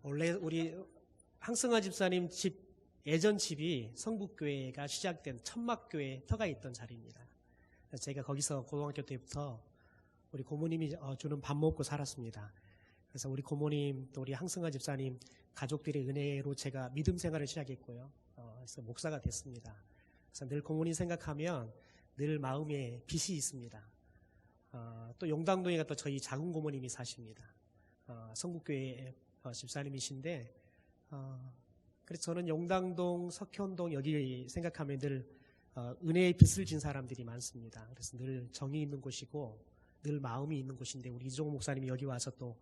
원래 우리 항승화 집사님 집, 예전 집이 성북교회가 시작된 천막교회 터가 있던 자리입니다. 그래서 제가 거기서 고등학교 때부터 우리 고모님이 주는 밥 먹고 살았습니다. 그래서 우리 고모님 또 우리 항승화 집사님 가족들의 은혜로 제가 믿음 생활을 시작했고요. 그래서 목사가 됐습니다. 그래서 늘 고모님 생각하면 늘 마음에 빛이 있습니다. 또 용당동에 또 저희 작은 고모님이 사십니다. 성북교회 집사님이신데 그래서 저는 용당동, 석현동 여기 생각하면 늘 은혜의 빛을 진 사람들이 많습니다. 그래서 늘 정이 있는 곳이고 늘 마음이 있는 곳인데 우리 이종호 목사님이 여기 와서 또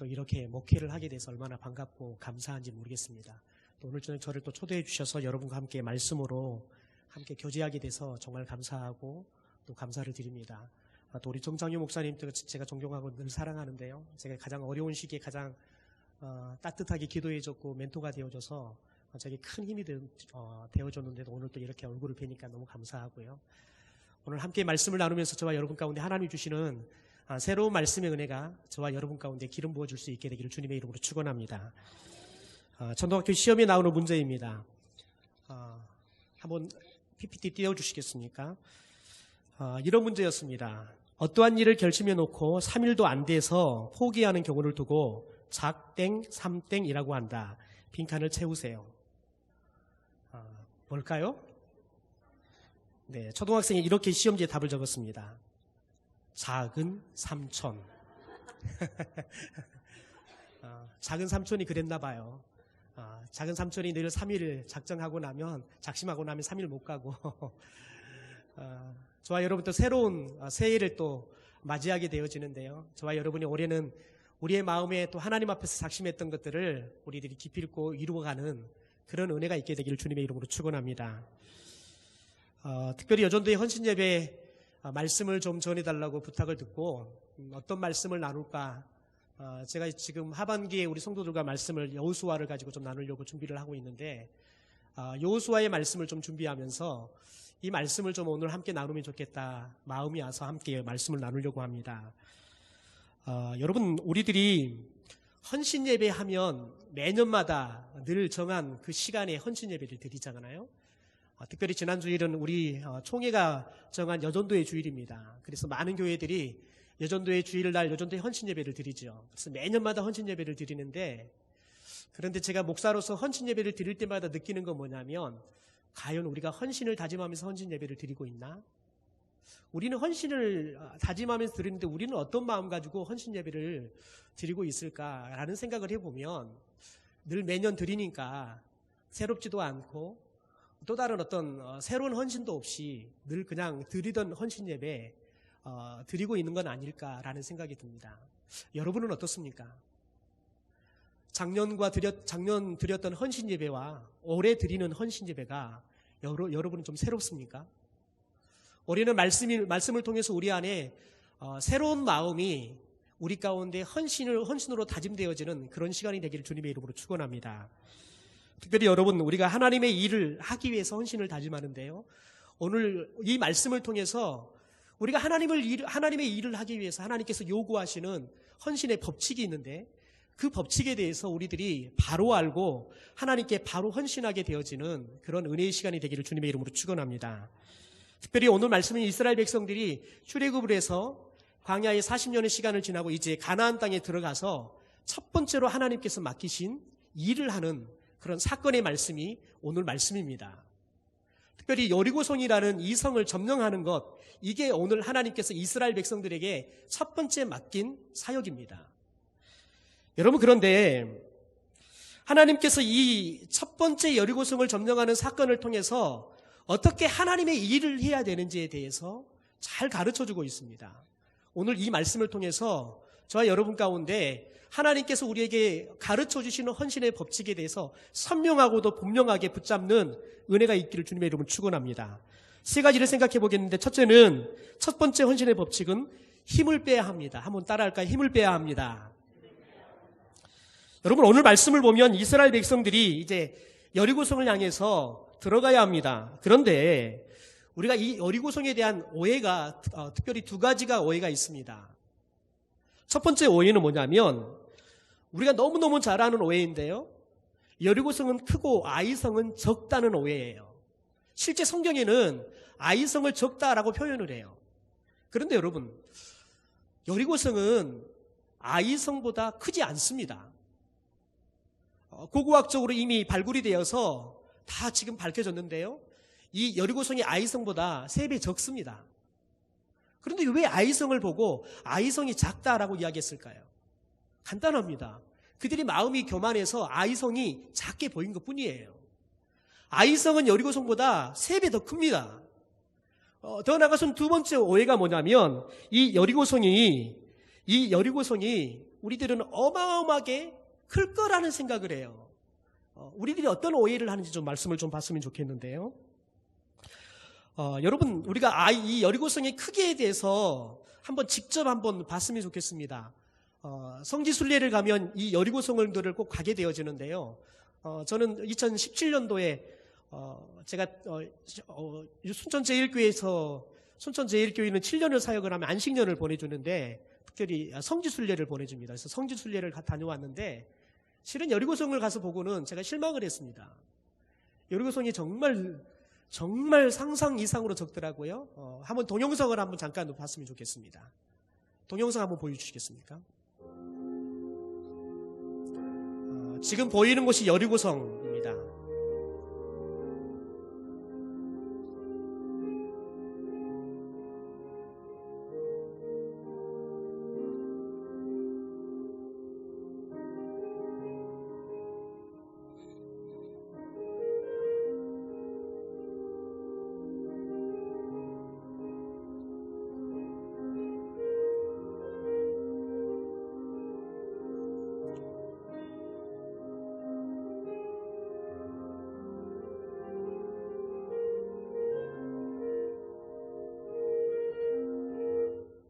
이렇게 목회를 하게 돼서 얼마나 반갑고 감사한지 모르겠습니다. 또 오늘 저녁 저를 또 초대해 주셔서 여러분과 함께 말씀으로 함께 교제하게 돼서 정말 감사하고 또 감사를 드립니다. 또 우리 정장유 목사님 제가 존경하고 늘 사랑하는데요. 제가 가장 어려운 시기에 가장 따뜻하게 기도해줬고 멘토가 되어줘서 제게 큰 힘이 되어줬는데도 오늘 또 이렇게 얼굴을 뵈니까 너무 감사하고요. 오늘 함께 말씀을 나누면서 저와 여러분 가운데 하나님이 주시는 새로운 말씀의 은혜가 저와 여러분 가운데 기름 부어줄 수 있게 되기를 주님의 이름으로 축원합니다. 전도학교 시험에 나오는 문제입니다. 한번 PPT 띄워주시겠습니까? 이런 문제였습니다. 어떠한 일을 결심해 놓고 3일도 안 돼서 포기하는 경우를 두고 작땡, 삼땡이라고 한다. 빈칸을 채우세요. 뭘까요? 네, 초등학생이 이렇게 시험지에 답을 적었습니다. 작은 삼촌. 작은 삼촌이 그랬나 봐요. 작은 삼촌이 늘 3일 작정하고 나면, 작심하고 나면 3일 못 가고 저와 여러분 또 새로운 새해를 또 맞이하게 되어지는데요. 저와 여러분이 올해는 우리의 마음에 또 하나님 앞에서 작심했던 것들을 우리들이 깊이 있고 이루어가는 그런 은혜가 있게 되기를 주님의 이름으로 축원합니다. 특별히 여전도의 헌신예배 말씀을 좀 전해달라고 부탁을 듣고 어떤 말씀을 나눌까 제가 지금 하반기에 우리 성도들과 말씀을 여호수아를 가지고 좀 나누려고 준비를 하고 있는데 여호수아의 말씀을 좀 준비하면서 이 말씀을 좀 오늘 함께 나누면 좋겠다 마음이 와서 함께 말씀을 나누려고 합니다. 여러분 우리들이 헌신예배 하면 매년마다 늘 정한 그 시간에 헌신예배를 드리잖아요. 특별히 지난 주일은 우리 총회가 정한 여전도의 주일입니다. 그래서 많은 교회들이 여전도의 주일날 여전도의 헌신예배를 드리죠. 그래서 매년마다 헌신예배를 드리는데 그런데 제가 목사로서 헌신예배를 드릴 때마다 느끼는 건 뭐냐면 과연 우리가 헌신을 다짐하면서 헌신예배를 드리고 있나? 우리는 헌신을 다짐하면서 드리는데 우리는 어떤 마음 가지고 헌신예배를 드리고 있을까라는 생각을 해보면 늘 매년 드리니까 새롭지도 않고 또 다른 어떤 새로운 헌신도 없이 늘 그냥 드리던 헌신예배 드리고 있는 건 아닐까라는 생각이 듭니다. 여러분은 어떻습니까? 작년 드렸던 헌신예배와 올해 드리는 헌신예배가 여러분은 좀 새롭습니까? 올해는 말씀을 통해서 우리 안에 새로운 마음이 우리 가운데 헌신으로 다짐되어지는 그런 시간이 되기를 주님의 이름으로 축원합니다. 특별히 여러분 우리가 하나님의 일을 하기 위해서 헌신을 다짐하는데요. 오늘 이 말씀을 통해서 우리가 하나님의 일을 하기 위해서 하나님께서 요구하시는 헌신의 법칙이 있는데 그 법칙에 대해서 우리들이 바로 알고 하나님께 바로 헌신하게 되어지는 그런 은혜의 시간이 되기를 주님의 이름으로 축원합니다. 특별히 오늘 말씀은 이스라엘 백성들이 출애굽을 해서 광야에 40년의 시간을 지나고 이제 가나안 땅에 들어가서 첫 번째로 하나님께서 맡기신 일을 하는 그런 사건의 말씀이 오늘 말씀입니다. 특별히 여리고성이라는 이 성을 점령하는 것, 이게 오늘 하나님께서 이스라엘 백성들에게 첫 번째 맡긴 사역입니다. 여러분 그런데 하나님께서 이 첫 번째 여리고성을 점령하는 사건을 통해서 어떻게 하나님의 일을 해야 되는지에 대해서 잘 가르쳐주고 있습니다. 오늘 이 말씀을 통해서 저와 여러분 가운데 하나님께서 우리에게 가르쳐주시는 헌신의 법칙에 대해서 선명하고도 분명하게 붙잡는 은혜가 있기를 주님의 이름으로 축원합니다. 세 가지를 생각해 보겠는데 첫째는 첫 번째 헌신의 법칙은 힘을 빼야 합니다. 한번 따라할까요? 힘을 빼야 합니다. 여러분 오늘 말씀을 보면 이스라엘 백성들이 이제 여리고성을 향해서 들어가야 합니다. 그런데 우리가 이 여리고성에 대한 오해가 특별히 두 가지가 오해가 있습니다. 첫 번째 오해는 뭐냐면 우리가 너무너무 잘 아는 오해인데요. 여리고성은 크고 아이성은 적다는 오해예요. 실제 성경에는 아이성을 적다라고 표현을 해요. 그런데 여러분, 여리고성은 아이성보다 크지 않습니다. 고고학적으로 이미 발굴이 되어서 다 지금 밝혀졌는데요. 이 여리고성이 아이성보다 3배 적습니다. 그런데 왜 아이성을 보고 아이성이 작다라고 이야기했을까요? 간단합니다. 그들이 마음이 교만해서 아이성이 작게 보인 것뿐이에요. 아이성은 여리고성보다 3배 더 큽니다. 더 나아가서는 두 번째 오해가 뭐냐면 이 여리고성이 우리들은 어마어마하게 클 거라는 생각을 해요. 우리들이 어떤 오해를 하는지 좀 말씀을 좀 봤으면 좋겠는데요. 여러분, 우리가 이 여리고성의 크기에 대해서 직접 한번 봤으면 좋겠습니다. 성지순례를 가면 이 여리고성들을 꼭 가게 되어지는데요. 저는 2017년도에 제가 순천제일교회는 7년을 사역을 하면 안식년을 보내주는데 특별히 성지순례를 보내줍니다. 그래서 성지순례를 다녀왔는데 실은 여리고성을 가서 보고는 제가 실망을 했습니다. 여리고성이 정말 상상 이상으로 적더라고요. 한번 동영상을 한번 잠깐 봤으면 좋겠습니다. 동영상 한번 보여주시겠습니까? 지금 보이는 곳이 여리고성입니다.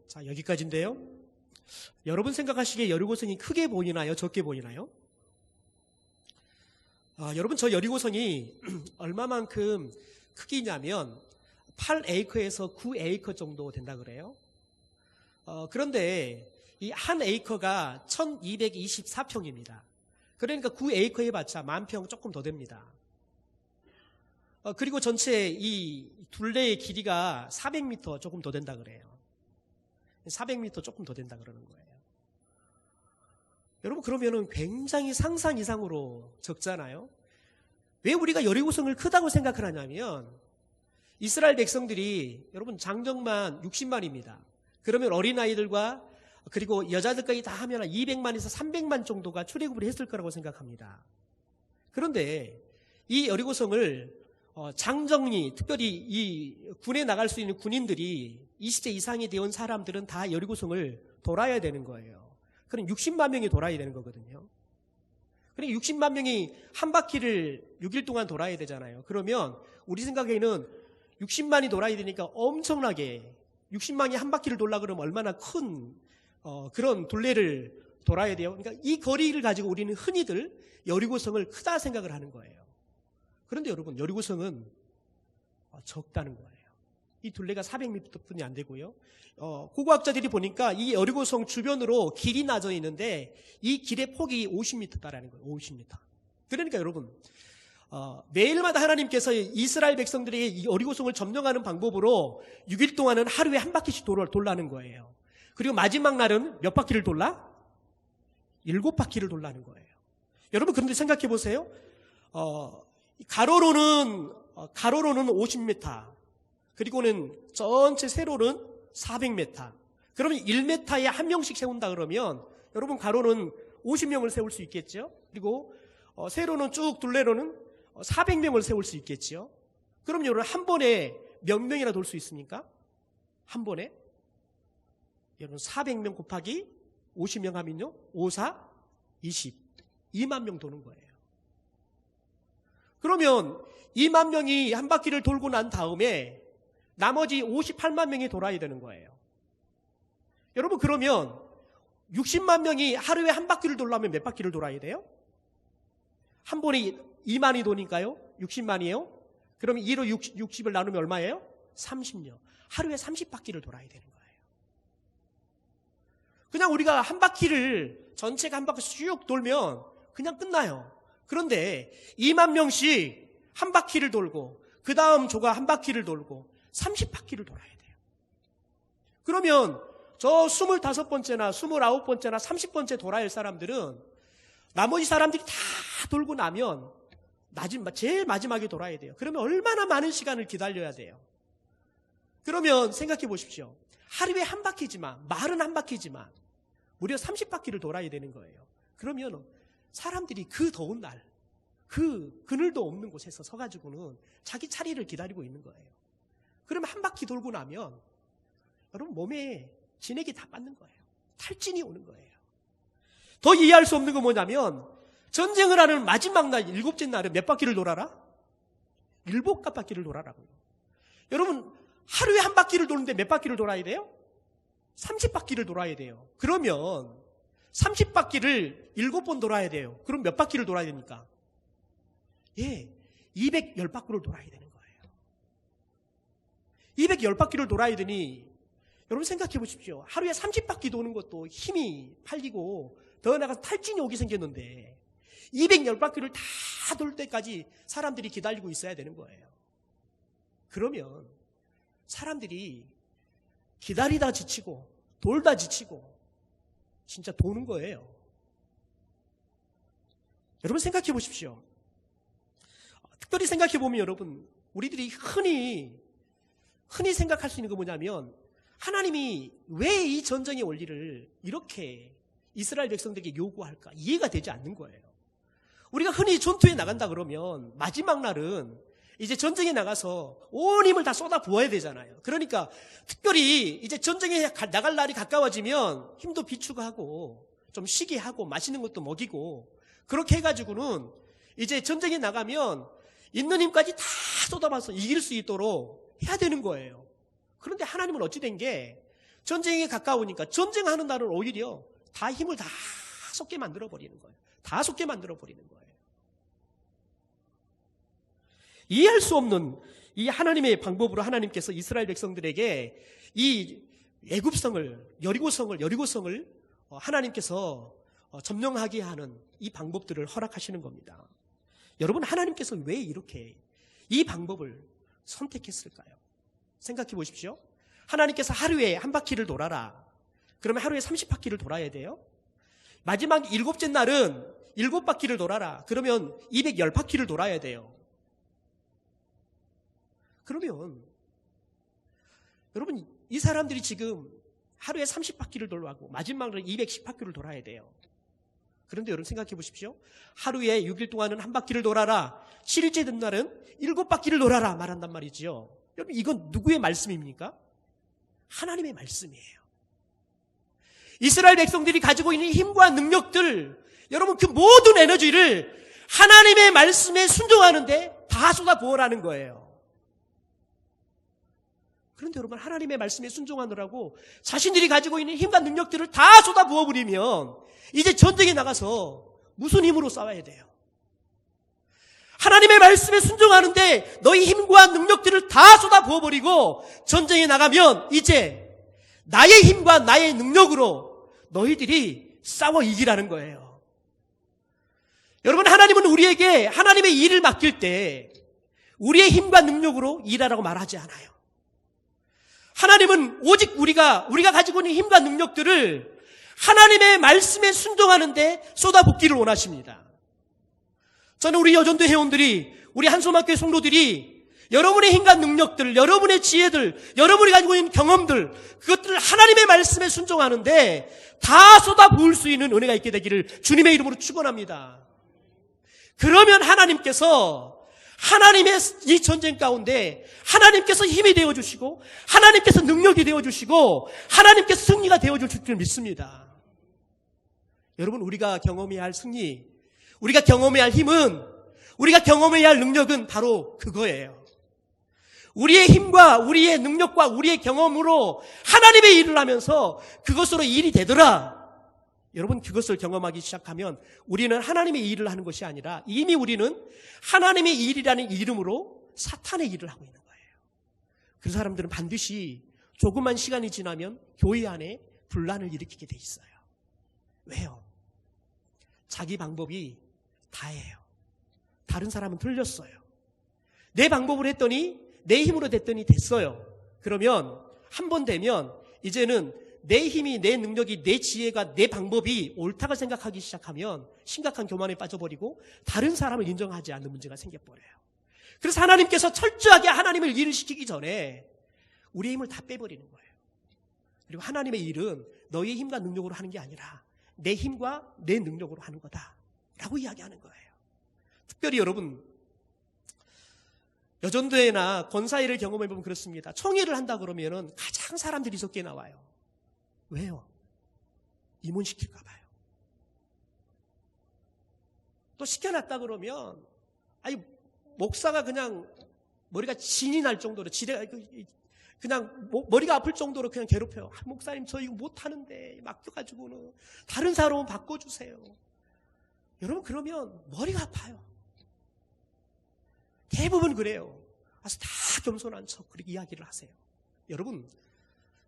자, 여기까지인데요. 여러분 생각하시기에 여리고성이 크게 보이나요? 적게 보이나요? 여러분, 저 여리고성이 얼마만큼 크기냐면 8에이커에서 9에이커 정도 된다 그래요. 그런데 이 한 에이커가 1224평입니다. 그러니까 9에이커 해봤자 10,000평 조금 더 됩니다. 그리고 전체 이 둘레의 길이가 400m 조금 더 된다 그래요. 400m 조금 더 된다 그러는 거예요. 여러분, 그러면은 굉장히 상상 이상으로 적잖아요. 왜 우리가 여리고성을 크다고 생각을 하냐면 이스라엘 백성들이 여러분 장정만 60만입니다. 그러면 어린아이들과 그리고 여자들까지 다 하면 200만에서 300만 정도가 출애굽을 했을 거라고 생각합니다. 그런데 이 여리고성을 장정리, 특별히 이 군에 나갈 수 있는 군인들이 20세 이상이 되온 사람들은 다 여리고성을 돌아야 되는 거예요. 그럼 60만 명이 돌아야 되는 거거든요. 그러니까 60만 명이 한 바퀴를 6일 동안 돌아야 되잖아요. 그러면 우리 생각에는 60만이 돌아야 되니까 엄청나게 60만이 한 바퀴를 돌라 그러면 얼마나 큰 그런 둘레를 돌아야 돼요. 그러니까 이 거리를 가지고 우리는 흔히들 여리고성을 크다 생각을 하는 거예요. 그런데 여러분, 여리고성은 적다는 거예요. 이 둘레가 400m뿐이 안 되고요. 고고학자들이 보니까 이 여리고성 주변으로 길이 나져 있는데 이 길의 폭이 50m다라는 거예요. 50m. 그러니까 여러분, 매일마다 하나님께서 이스라엘 백성들에게 이 여리고성을 점령하는 방법으로 6일 동안은 하루에 한 바퀴씩 돌라는 거예요. 그리고 마지막 날은 몇 바퀴를 돌라? 7바퀴를 돌라는 거예요. 여러분, 그런데 생각해 보세요. 가로로는 50m, 그리고는 전체 세로는 400m. 그러면 1m에 한 명씩 세운다 그러면 여러분, 가로는 50명을 세울 수 있겠죠. 그리고 세로는 쭉 둘레로는 400명을 세울 수 있겠죠. 그럼 여러분, 한 번에 몇 명이나 돌 수 있습니까? 한 번에? 여러분, 400명 곱하기 50명 하면요, 5, 4, 20. 2만 명 도는 거예요. 그러면 2만 명이 한 바퀴를 돌고 난 다음에 나머지 58만 명이 돌아야 되는 거예요. 여러분, 그러면 60만 명이 하루에 한 바퀴를 돌려면 몇 바퀴를 돌아야 돼요? 한 번에 2만이 도니까요. 60만이에요. 그러면 2로 60을 나누면 얼마예요? 30년. 하루에 30바퀴를 돌아야 되는 거예요. 그냥 우리가 한 바퀴를 전체가 한 바퀴 쭉 돌면 그냥 끝나요. 그런데 2만 명씩 한 바퀴를 돌고 그 다음 조가 한 바퀴를 돌고 30바퀴를 돌아야 돼요. 그러면 저 25번째나 29번째나 30번째 돌아야 할 사람들은 나머지 사람들이 다 돌고 나면 제일 마지막에 돌아야 돼요. 그러면 얼마나 많은 시간을 기다려야 돼요. 그러면 생각해 보십시오. 하루에 한 바퀴지만, 말은 한 바퀴지만 무려 30바퀴를 돌아야 되는 거예요. 그러면 사람들이 그 더운 날, 그 그늘도 없는 곳에서 서가지고는 자기 차례를 기다리고 있는 거예요. 그러면 한 바퀴 돌고 나면 여러분 몸에 진액이 다 빠는 거예요. 탈진이 오는 거예요. 더 이해할 수 없는 건 뭐냐면 전쟁을 하는 마지막 날, 7째 날에 몇 바퀴를 돌아라? 7바퀴를 돌아라고요. 여러분 하루에 한 바퀴를 도는데 몇 바퀴를 돌아야 돼요? 30바퀴를 돌아야 돼요. 그러면 30바퀴를 7번 돌아야 돼요. 그럼 몇 바퀴를 돌아야 됩니까? 210바퀴를 돌아야 되는 거예요. 210바퀴를 돌아야 되니 여러분 생각해 보십시오. 하루에 30바퀴 도는 것도 힘이 팔리고 더 나아가서 탈진이 오게 생겼는데 210바퀴를 다 돌 때까지 사람들이 기다리고 있어야 되는 거예요. 그러면 사람들이 기다리다 지치고 돌다 지치고 진짜 도는 거예요. 여러분 생각해 보십시오. 특별히 생각해 보면 여러분 우리들이 흔히 생각할 수 있는 건 뭐냐면 하나님이 왜 이 전쟁의 원리를 이렇게 이스라엘 백성들에게 요구할까 이해가 되지 않는 거예요. 우리가 흔히 전투에 나간다 그러면 마지막 날은 이제 전쟁에 나가서 온 힘을 다 쏟아 부어야 되잖아요. 그러니까 특별히 이제 전쟁에 나갈 날이 가까워지면 힘도 비축하고 좀 쉬게 하고 맛있는 것도 먹이고 그렇게 해가지고는 이제 전쟁에 나가면 있는 힘까지 다 쏟아봐서 이길 수 있도록 해야 되는 거예요. 그런데 하나님은 어찌 된 게 전쟁에 가까우니까 전쟁하는 날은 오히려 다 힘을 다 쏟게 만들어버리는 거예요. 다 쏟게 만들어버리는 거예요. 이해할 수 없는 이 하나님의 방법으로 하나님께서 이스라엘 백성들에게 이 애굽성을 여리고성을 하나님께서 점령하게 하는 이 방법들을 허락하시는 겁니다. 여러분 하나님께서 왜 이렇게 이 방법을 선택했을까요? 생각해 보십시오. 하나님께서 하루에 한 바퀴를 돌아라. 그러면 하루에 30바퀴를 돌아야 돼요. 마지막 7째 날은 7바퀴를 돌아라. 그러면 210바퀴를 돌아야 돼요. 그러면 여러분 이 사람들이 지금 하루에 30바퀴를 돌아가고 마지막으로 210바퀴를 돌아야 돼요. 그런데 여러분 생각해 보십시오. 하루에 6일 동안은 한 바퀴를 돌아라. 7일째 된 날은 7바퀴를 돌아라 말한단 말이지요. 여러분 이건 누구의 말씀입니까? 하나님의 말씀이에요. 이스라엘 백성들이 가지고 있는 힘과 능력들, 여러분 그 모든 에너지를 하나님의 말씀에 순종하는데 다 쏟아부으라는 거예요. 그런데 여러분 하나님의 말씀에 순종하느라고 자신들이 가지고 있는 힘과 능력들을 다 쏟아부어버리면 이제 전쟁에 나가서 무슨 힘으로 싸워야 돼요? 하나님의 말씀에 순종하는데 너희 힘과 능력들을 다 쏟아부어버리고 전쟁에 나가면 이제 나의 힘과 나의 능력으로 너희들이 싸워 이기라는 거예요. 여러분 하나님은 우리에게 하나님의 일을 맡길 때 우리의 힘과 능력으로 일하라고 말하지 않아요. 하나님은 오직 우리가 가지고 있는 힘과 능력들을 하나님의 말씀에 순종하는데 쏟아붓기를 원하십니다. 저는 우리 여전도 회원들이, 우리 한소망교회 성도들이 여러분의 힘과 능력들, 여러분의 지혜들, 여러분이 가지고 있는 경험들, 그것들을 하나님의 말씀에 순종하는데 다 쏟아부을 수 있는 은혜가 있게 되기를 주님의 이름으로 축원합니다. 그러면 하나님께서 하나님의 이 전쟁 가운데 하나님께서 힘이 되어주시고 하나님께서 능력이 되어주시고 하나님께서 승리가 되어줄 줄 믿습니다. 여러분 우리가 경험해야 할 승리, 우리가 경험해야 할 힘은, 우리가 경험해야 할 능력은 바로 그거예요. 우리의 힘과 우리의 능력과 우리의 경험으로 하나님의 일을 하면서 그것으로 일이 되더라. 여러분 그것을 경험하기 시작하면 우리는 하나님의 일을 하는 것이 아니라 이미 우리는 하나님의 일이라는 이름으로 사탄의 일을 하고 있는 거예요. 그 사람들은 반드시 조그만 시간이 지나면 교회 안에 분란을 일으키게 돼 있어요. 왜요? 자기 방법이 다예요. 다른 사람은 틀렸어요. 내 방법으로 했더니 내 힘으로 됐더니 됐어요. 그러면 한 번 되면 이제는 내 힘이, 내 능력이, 내 지혜가, 내 방법이 옳다고 생각하기 시작하면 심각한 교만에 빠져버리고 다른 사람을 인정하지 않는 문제가 생겨버려요. 그래서 하나님께서 철저하게 하나님을 일을 시키기 전에 우리의 힘을 다 빼버리는 거예요. 그리고 하나님의 일은 너의 힘과 능력으로 하는 게 아니라 내 힘과 내 능력으로 하는 거다 라고 이야기하는 거예요. 특별히 여러분, 여전도회나 권사회를 경험해보면 그렇습니다. 총회를 한다 그러면 가장 사람들이 적게 나와요. 왜요? 임원시킬까 봐요. 또 시켜놨다 그러면 목사가 그냥 머리가 진이 날 정도로 그냥 머리가 아플 정도로 그냥 괴롭혀요. 목사님 저 이거 못하는데 맡겨가지고는 다른 사람은 바꿔주세요. 여러분 그러면 머리가 아파요. 대부분 그래요. 그래서 다 겸손한 척 그렇게 이야기를 하세요. 여러분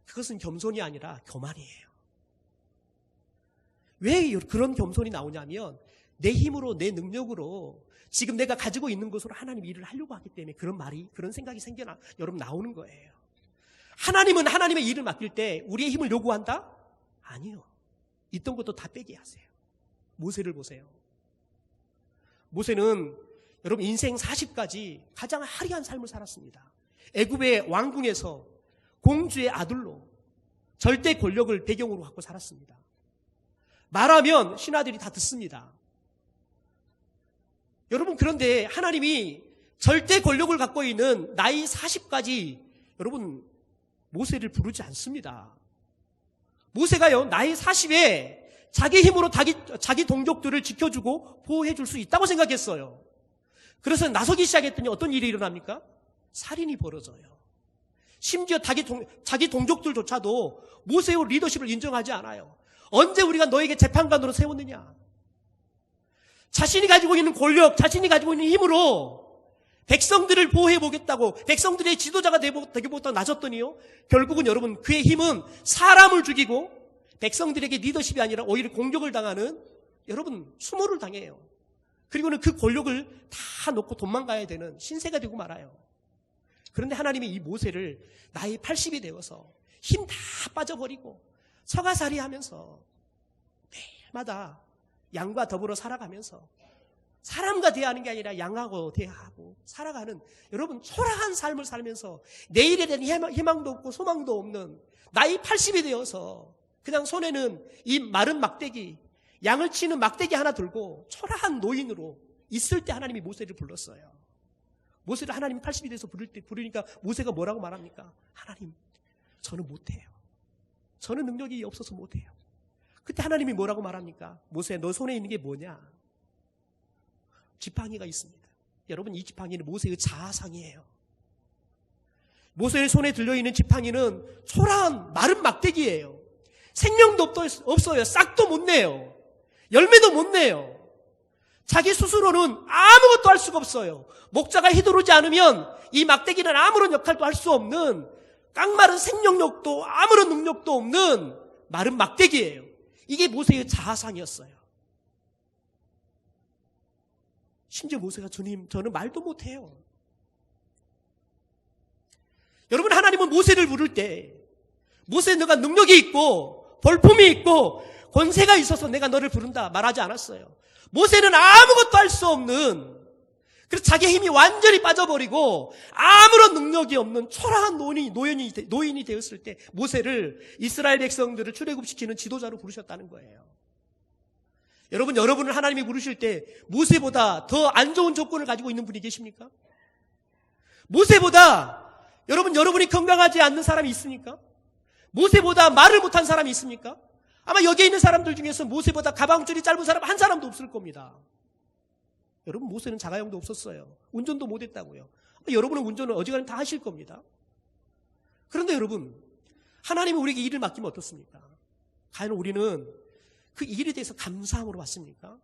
그것은 겸손이 아니라 교만이에요. 왜 그런 겸손이 나오냐면 내 힘으로 내 능력으로 지금 내가 가지고 있는 것으로 하나님 일을 하려고 하기 때문에 그런 생각이 여러분 나오는 거예요. 하나님은 하나님의 일을 맡길 때 우리의 힘을 요구한다? 아니요. 있던 것도 다 빼게 하세요. 모세를 보세요. 모세는 여러분 인생 40까지 가장 화려한 삶을 살았습니다. 애굽의 왕궁에서 공주의 아들로 절대 권력을 배경으로 갖고 살았습니다. 말하면 신하들이 다 듣습니다. 여러분 그런데 하나님이 절대 권력을 갖고 있는 나이 40까지 여러분 모세를 부르지 않습니다. 모세가요 나이 40에 자기 힘으로 자기 동족들을 지켜주고 보호해줄 수 있다고 생각했어요. 그래서 나서기 시작했더니 어떤 일이 일어납니까? 살인이 벌어져요. 심지어 자기 동족들조차도 모세의 리더십을 인정하지 않아요. 언제 우리가 너에게 재판관으로 세웠느냐? 자신이 가지고 있는 권력, 자신이 가지고 있는 힘으로 백성들을 보호해보겠다고 백성들의 지도자가 되기보다 나섰더니요. 결국은 여러분 그의 힘은 사람을 죽이고 백성들에게 리더십이 아니라 오히려 공격을 당하는 여러분 수모를 당해요. 그리고는 그 권력을 다 놓고 도망가야 되는 신세가 되고 말아요. 그런데 하나님이 이 모세를 나이 80이 되어서 힘 다 빠져버리고 서가살이 하면서 매일마다 양과 더불어 살아가면서 사람과 대하는 게 아니라 양하고 대하고 살아가는 여러분 초라한 삶을 살면서 내일에 대한 희망도 없고 소망도 없는 나이 80이 되어서 그냥 손에는 이 마른 막대기 양을 치는 막대기 하나 들고 초라한 노인으로 있을 때 하나님이 모세를 불렀어요. 모세를 하나님이 80이 돼서 부르니까 모세가 뭐라고 말합니까? 하나님 저는 못해요. 저는 능력이 없어서 못해요. 그때 하나님이 뭐라고 말합니까? 모세 너 손에 있는 게 뭐냐? 지팡이가 있습니다. 여러분 이 지팡이는 모세의 자아상이에요. 모세의 손에 들려있는 지팡이는 초라한 마른 막대기예요. 생명도 없어요. 싹도 못 내요. 열매도 못 내요. 자기 스스로는 아무것도 할 수가 없어요. 목자가 휘두르지 않으면 이 막대기는 아무런 역할도 할 수 없는 깡마른 생명력도 아무런 능력도 없는 마른 막대기예요. 이게 모세의 자아상이었어요. 심지어 모세가 주님 저는 말도 못해요. 여러분 하나님은 모세를 부를 때 모세 너가 능력이 있고 볼품이 있고 권세가 있어서 내가 너를 부른다 말하지 않았어요. 모세는 아무것도 할 수 없는 그래서 자기 힘이 완전히 빠져버리고 아무런 능력이 없는 초라한 노인이 되었을 때 모세를 이스라엘 백성들을 출애굽시키는 지도자로 부르셨다는 거예요. 여러분을 하나님이 부르실 때 모세보다 더 안 좋은 조건을 가지고 있는 분이 계십니까? 모세보다 여러분이 건강하지 않는 사람이 있습니까? 모세보다 말을 못한 사람이 있습니까? 아마 여기에 있는 사람들 중에서 모세보다 가방줄이 짧은 사람 한 사람도 없을 겁니다. 여러분 모세는 자가용도 없었어요. 운전도 못했다고요. 여러분은 운전을 어지간히 다 하실 겁니다. 그런데 여러분 하나님이 우리에게 일을 맡기면 어떻습니까? 과연 우리는 그 일에 대해서 감사함으로 받습니까?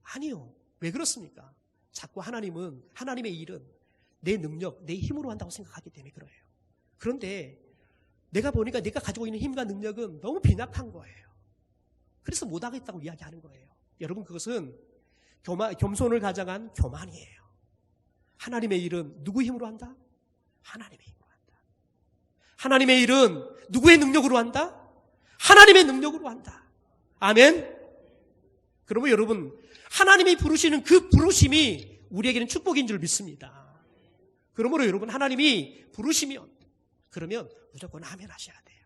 아니요. 왜 그렇습니까? 자꾸 하나님의 일은 내 능력, 내 힘으로 한다고 생각하기 때문에 그래요. 그런데 내가 보니까 내가 가지고 있는 힘과 능력은 너무 빈약한 거예요. 그래서 못하겠다고 이야기하는 거예요. 여러분, 그것은 겸손을 가장한 교만이에요. 하나님의 일은 누구 힘으로 한다? 하나님의 힘으로 한다. 하나님의 일은 누구의 능력으로 한다? 하나님의 능력으로 한다. 아멘. 그러면 여러분, 하나님이 부르시는 그 부르심이 우리에게는 축복인 줄 믿습니다. 그러므로 여러분, 하나님이 부르시면 그러면 무조건 아멘 하셔야 돼요.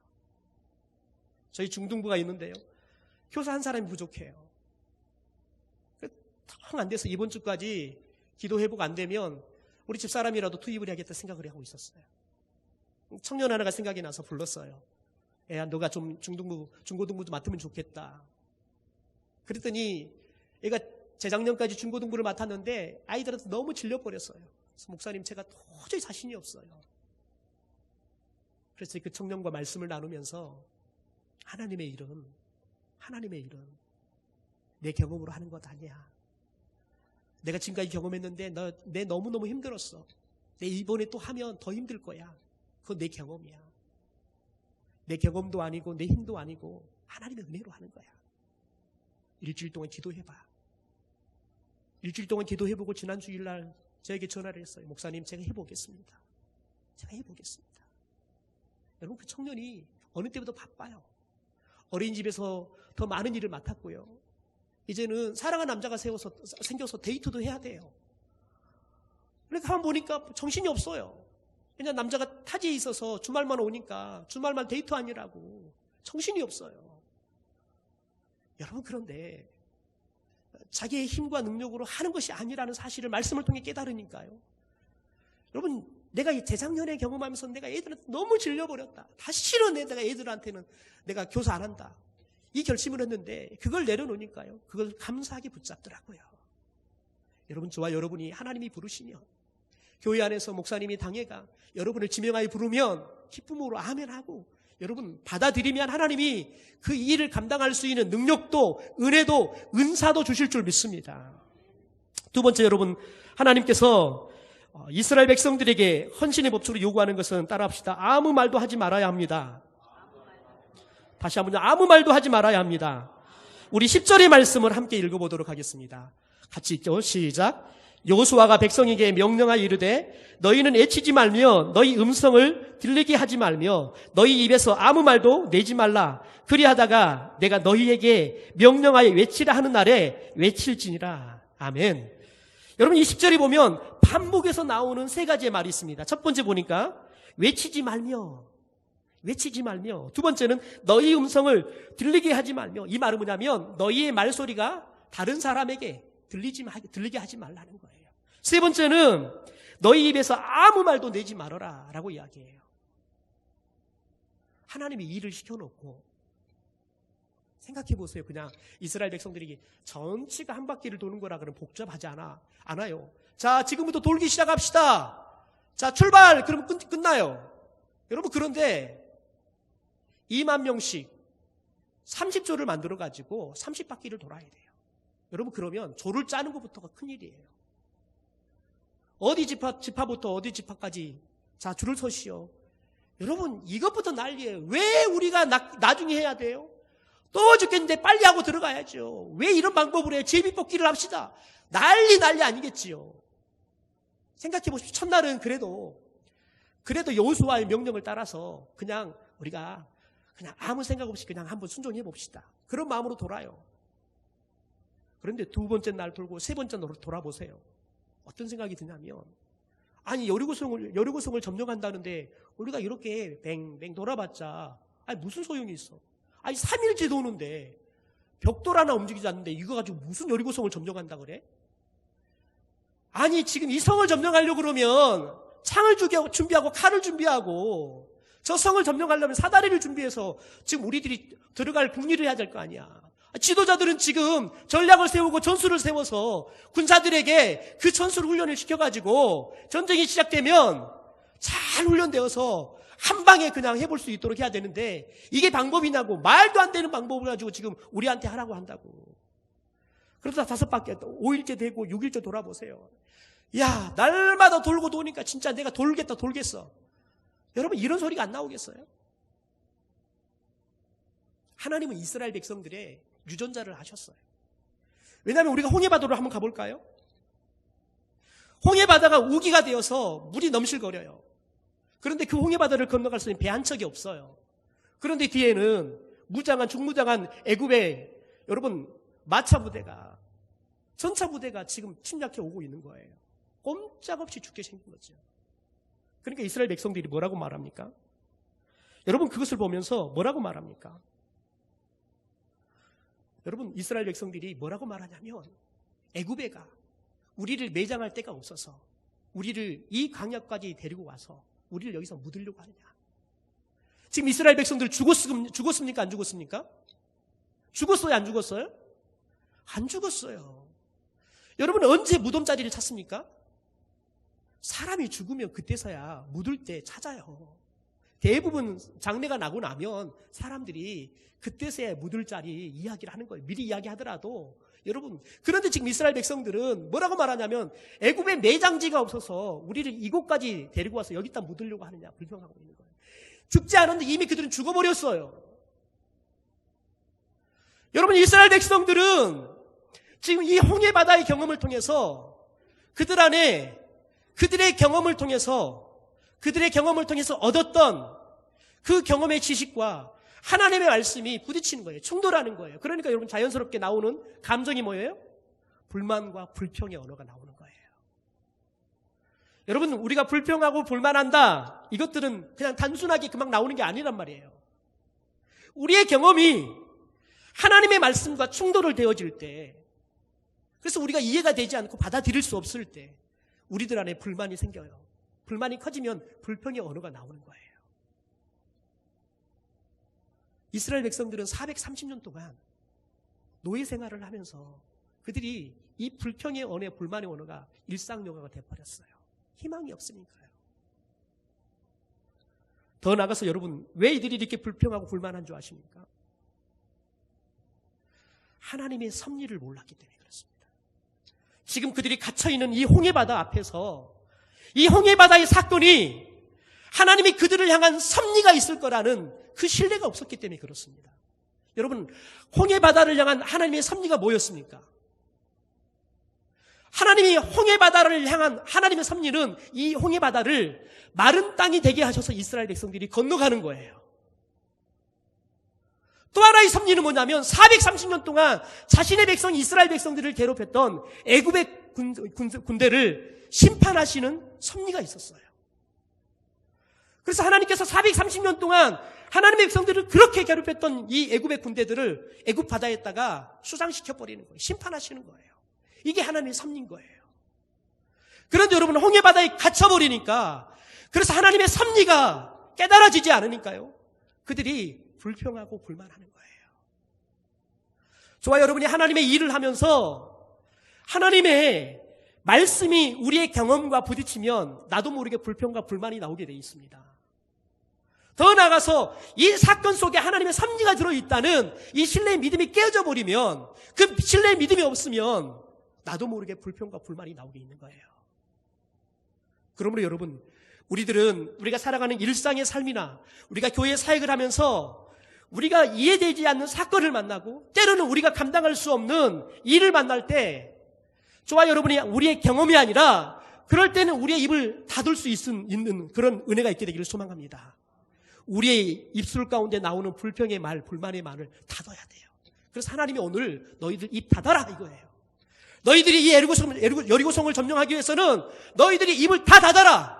저희 중등부가 있는데요, 교사 한 사람이 부족해요. 텅 안 돼서 이번 주까지 기도 회복 안 되면 우리 집사람이라도 투입을 해야겠다 생각을 하고 있었어요. 청년 하나가 생각이 나서 불렀어요. 애야, 너가 좀 중고등부도 맡으면 좋겠다. 그랬더니 애가 재작년까지 중고등부를 맡았는데 아이들한테 너무 질려버렸어요. 그래서 목사님, 제가 도저히 자신이 없어요. 그래서 그 청년과 말씀을 나누면서 하나님의 일은 내 경험으로 하는 것 아니야. 내가 지금까지 경험했는데 내 너무너무 힘들었어. 내 이번에 또 하면 더 힘들 거야. 그건 내 경험이야. 내 경험도 아니고 내 힘도 아니고 하나님의 은혜로 하는 거야. 일주일 동안 기도해봐. 일주일 동안 기도해보고 지난 주일날 저에게 전화를 했어요. 목사님, 제가 해보겠습니다. 여러분, 그 청년이 어느 때보다 바빠요. 어린이집에서 더 많은 일을 맡았고요. 이제는 사랑하는 남자가 생겨서 데이트도 해야 돼요. 그러니까 한번 보니까 정신이 없어요. 그냥 남자가 타지에 있어서 주말만 오니까 주말만 데이트하느라고 정신이 없어요. 여러분, 그런데 자기의 힘과 능력으로 하는 것이 아니라는 사실을 말씀을 통해 깨달으니까요. 여러분, 내가 재작년에 경험하면서 내가 애들한테 너무 질려버렸다. 다시는 내가 애들한테는 내가 교사 안 한다. 이 결심을 했는데 그걸 내려놓으니까요, 그걸 감사하게 붙잡더라고요. 여러분, 저와 여러분이 하나님이 부르시면, 교회 안에서 목사님이 당회가 여러분을 지명하여 부르면 기쁨으로 아멘하고 여러분 받아들이면 하나님이 그 일을 감당할 수 있는 능력도 은혜도 은사도 주실 줄 믿습니다. 두 번째, 여러분, 하나님께서 이스라엘 백성들에게 헌신의 법칙으로 요구하는 것은, 따라합시다, 아무 말도 하지 말아야 합니다. 다시 한번, 아무 말도 하지 말아야 합니다. 우리 10절의 말씀을 함께 읽어보도록 하겠습니다. 같이 읽죠. 시작. 여호수아가 백성에게 명령하여 이르되 너희는 애치지 말며 너희 음성을 들리게 하지 말며 너희 입에서 아무 말도 내지 말라. 그리하다가 내가 너희에게 명령하여 외치라 하는 날에 외칠지니라. 아멘. 여러분, 이 10절에 보면 반복해서 나오는 세 가지의 말이 있습니다. 첫 번째 보니까 외치지 말며, 두 번째는 너희 음성을 들리게 하지 말며. 이 말은 뭐냐면 너희의 말소리가 다른 사람에게 들리게 하지 말라는 거예요. 세 번째는 너희 입에서 아무 말도 내지 말아라 라고 이야기해요. 하나님이 일을 시켜놓고, 생각해 보세요. 그냥 이스라엘 백성들이 전체가 한 바퀴를 도는 거라 그러면 복잡하지 않아요. 자, 지금부터 돌기 시작합시다. 자, 출발! 그러면 끝나요. 여러분, 그런데 2만 명씩 30조를 만들어가지고 30바퀴를 돌아야 돼요. 여러분, 그러면 조를 짜는 것부터가 큰일이에요. 어디 지파부터 어디 지파까지, 자, 줄을 서시오. 여러분, 이것부터 난리예요. 왜 우리가 나중에 해야 돼요? 또 죽겠는데 빨리 하고 들어가야죠. 왜 이런 방법으로 해요? 제비뽑기를 합시다. 난리 아니겠지요. 생각해 보십시오. 첫날은 그래도 여호수아의 명령을 따라서 그냥 우리가 그냥 아무 생각 없이 그냥 한번 순종해 봅시다. 그런 마음으로 돌아요. 그런데 두 번째 날 돌고 세 번째 날 돌아보세요. 어떤 생각이 드냐면, 아니, 여리고성을 점령한다는데 우리가 이렇게 뱅뱅 돌아봤자 무슨 소용이 있어? 아니, 3일째 도는데 벽돌 하나 움직이지 않는데 이거 가지고 무슨 여리고성을 점령한다 그래? 아니, 지금 이 성을 점령하려고 그러면 창을 준비하고 칼을 준비하고, 저 성을 점령하려면 사다리를 준비해서 지금 우리들이 들어갈 국리를 해야 될 거 아니야. 지도자들은 지금 전략을 세우고 전술을 세워서 군사들에게 그 전술 훈련을 시켜가지고 전쟁이 시작되면 잘 훈련되어서 한 방에 그냥 해볼 수 있도록 해야 되는데, 이게 방법이냐고, 말도 안 되는 방법을 가지고 지금 우리한테 하라고 한다고. 그러다 5바퀴, 5일째 되고 6일째 돌아보세요. 야, 날마다 돌고 도니까 진짜 내가 돌겠어. 여러분, 이런 소리가 안 나오겠어요? 하나님은 이스라엘 백성들의 유전자를 하셨어요. 왜냐하면 우리가 홍해바다로 한번 가볼까요? 홍해바다가 우기가 되어서 물이 넘실거려요. 그런데 그 홍해바다를 건너갈 수 있는 배 한 척이 없어요. 그런데 뒤에는 중무장한 애굽의 여러분 마차 부대가, 전차 부대가 지금 침략해 오고 있는 거예요. 꼼짝없이 죽게 생긴 거죠. 그러니까 이스라엘 백성들이 뭐라고 말합니까? 여러분 그것을 보면서 뭐라고 말합니까? 여러분 이스라엘 백성들이 뭐라고 말하냐면, 애굽에가 우리를 매장할 데가 없어서 우리를 이 광야까지 데리고 와서 우리를 여기서 묻으려고 하느냐. 지금 이스라엘 백성들 죽었습니까? 안 죽었습니까? 죽었어요? 안 죽었어요? 안 죽었어요. 여러분 언제 무덤자리를 찾습니까? 사람이 죽으면 그때서야 묻을 때 찾아요. 대부분 장례가 나고 나면 사람들이 그때서야 묻을 자리 이야기를 하는 거예요. 미리 이야기하더라도. 여러분, 그런데 지금 이스라엘 백성들은 뭐라고 말하냐면, 애굽에 매장지가 없어서 우리를 이곳까지 데리고 와서 여기다 묻으려고 하느냐 불평하고 있는 거예요. 죽지 않았는데 이미 그들은 죽어버렸어요. 여러분, 이스라엘 백성들은 지금 이 홍해바다의 경험을 통해서 그들의 경험을 통해서 얻었던 그 경험의 지식과 하나님의 말씀이 부딪히는 거예요. 충돌하는 거예요. 그러니까 여러분 자연스럽게 나오는 감정이 뭐예요? 불만과 불평의 언어가 나오는 거예요. 여러분 우리가 불평하고 불만한다, 이것들은 그냥 단순하게 그만 나오는 게 아니란 말이에요. 우리의 경험이 하나님의 말씀과 충돌을 되어질 때, 그래서 우리가 이해가 되지 않고 받아들일 수 없을 때 우리들 안에 불만이 생겨요. 불만이 커지면 불평의 언어가 나오는 거예요. 이스라엘 백성들은 430년 동안 노예 생활을 하면서 그들이 이 불평의 언어, 불만의 언어가 일상용어가 되어버렸어요. 희망이 없으니까요. 더 나아가서 여러분, 왜 이들이 이렇게 불평하고 불만한 줄 아십니까? 하나님의 섭리를 몰랐기 때문에 그렇습니다. 지금 그들이 갇혀있는 이 홍해바다 앞에서 이 홍해바다의 사건이 하나님이 그들을 향한 섭리가 있을 거라는 그 신뢰가 없었기 때문에 그렇습니다. 여러분, 홍해바다를 향한 하나님의 섭리가 뭐였습니까? 하나님이 홍해바다를 향한 하나님의 섭리는 이 홍해바다를 마른 땅이 되게 하셔서 이스라엘 백성들이 건너가는 거예요. 또 하나의 섭리는 뭐냐면 430년 동안 자신의 백성 이스라엘 백성들을 괴롭혔던 애굽의 군대를 심판하시는 섭리가 있었어요. 그래서 하나님께서 430년 동안 하나님의 백성들을 그렇게 괴롭혔던 이 애굽의 군대들을 애굽 바다에다가 수장시켜버리는 거예요. 심판하시는 거예요. 이게 하나님의 섭리인 거예요. 그런데 여러분, 홍해바다에 갇혀버리니까, 그래서 하나님의 섭리가 깨달아지지 않으니까요, 그들이 불평하고 불만하는 거예요. 저와 여러분이 하나님의 일을 하면서 하나님의 말씀이 우리의 경험과 부딪히면 나도 모르게 불평과 불만이 나오게 되어 있습니다. 더 나아가서 이 사건 속에 하나님의 섭리가 들어있다는 이 신뢰의 믿음이 깨어져 버리면, 그 신뢰의 믿음이 없으면 나도 모르게 불평과 불만이 나오게 있는 거예요. 그러므로 여러분, 우리가 살아가는 일상의 삶이나 우리가 교회 사역을 하면서 우리가 이해되지 않는 사건을 만나고 때로는 우리가 감당할 수 없는 일을 만날 때, 저와 여러분이 우리의 경험이 아니라 그럴 때는 우리의 입을 닫을 수 있는 그런 은혜가 있게 되기를 소망합니다. 우리의 입술 가운데 나오는 불평의 말, 불만의 말을 닫아야 돼요. 그래서 하나님이 오늘 너희들 입 닫아라 이거예요. 너희들이 이 여리고성을 점령하기 위해서는 너희들이 입을 다 닫아라.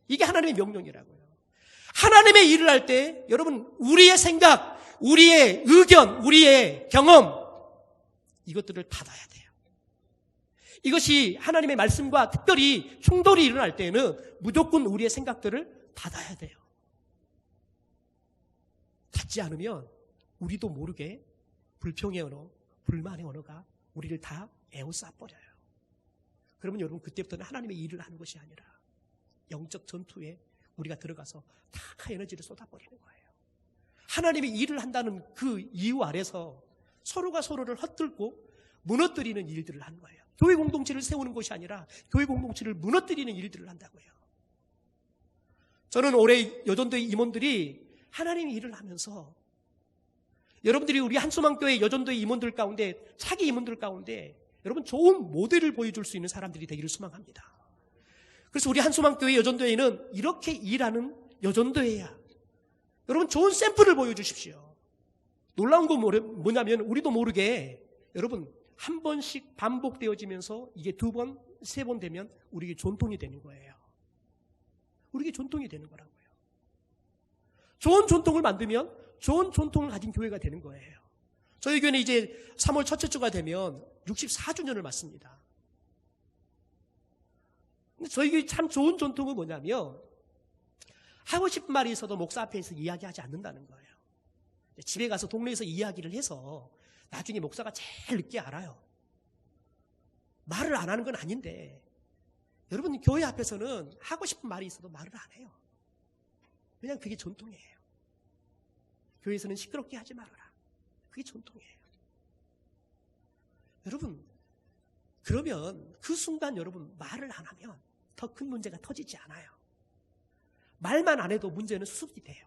이게 하나님의 명령이라고요. 하나님의 일을 할 때 여러분, 우리의 생각, 우리의 의견, 우리의 경험, 이것들을 닫아야 돼요. 이것이 하나님의 말씀과 특별히 충돌이 일어날 때에는 무조건 우리의 생각들을 닫아야 돼요. 닫지 않으면 우리도 모르게 불평의 언어, 불만의 언어가 우리를 다 에워싸버려요. 그러면 여러분, 그때부터는 하나님의 일을 하는 것이 아니라 영적 전투에 우리가 들어가서 다 에너지를 쏟아버리는 거예요. 하나님의 일을 한다는 그 이유 아래서 서로가 서로를 헛들고 무너뜨리는 일들을 하는 거예요. 교회 공동체를 세우는 것이 아니라 교회 공동체를 무너뜨리는 일들을 한다고요. 저는 올해 여전도의 임원들이 하나님의 일을 하면서 여러분들이 우리 한소망교회 여전도의 임원들 가운데, 차기 임원들 가운데 여러분 좋은 모델을 보여줄 수 있는 사람들이 되기를 소망합니다. 그래서 우리 한소망교회 여전도회는 이렇게 일하는 여전도회야. 여러분 좋은 샘플을 보여주십시오. 놀라운 건 뭐냐면 우리도 모르게 여러분 한 번씩 반복되어지면서 이게 2번, 3번 되면 우리에게 전통이 되는 거예요. 우리에게 전통이 되는 거라고요. 좋은 전통을 만들면 좋은 전통을 가진 교회가 되는 거예요. 저희 교회는 이제 3월 첫째 주가 되면 64주년을 맞습니다. 근데 저희 교회 참 좋은 전통은 뭐냐면 하고 싶은 말이 있어도 목사 앞에서 이야기하지 않는다는 거예요. 집에 가서 동네에서 이야기를 해서 나중에 목사가 제일 늦게 알아요. 말을 안 하는 건 아닌데 여러분 교회 앞에서는 하고 싶은 말이 있어도 말을 안 해요. 그냥 그게 전통이에요. 교회에서는 시끄럽게 하지 말아라. 그게 전통이에요. 여러분 그러면 그 순간 여러분 말을 안 하면 더 큰 문제가 터지지 않아요. 말만 안 해도 문제는 수습이 돼요.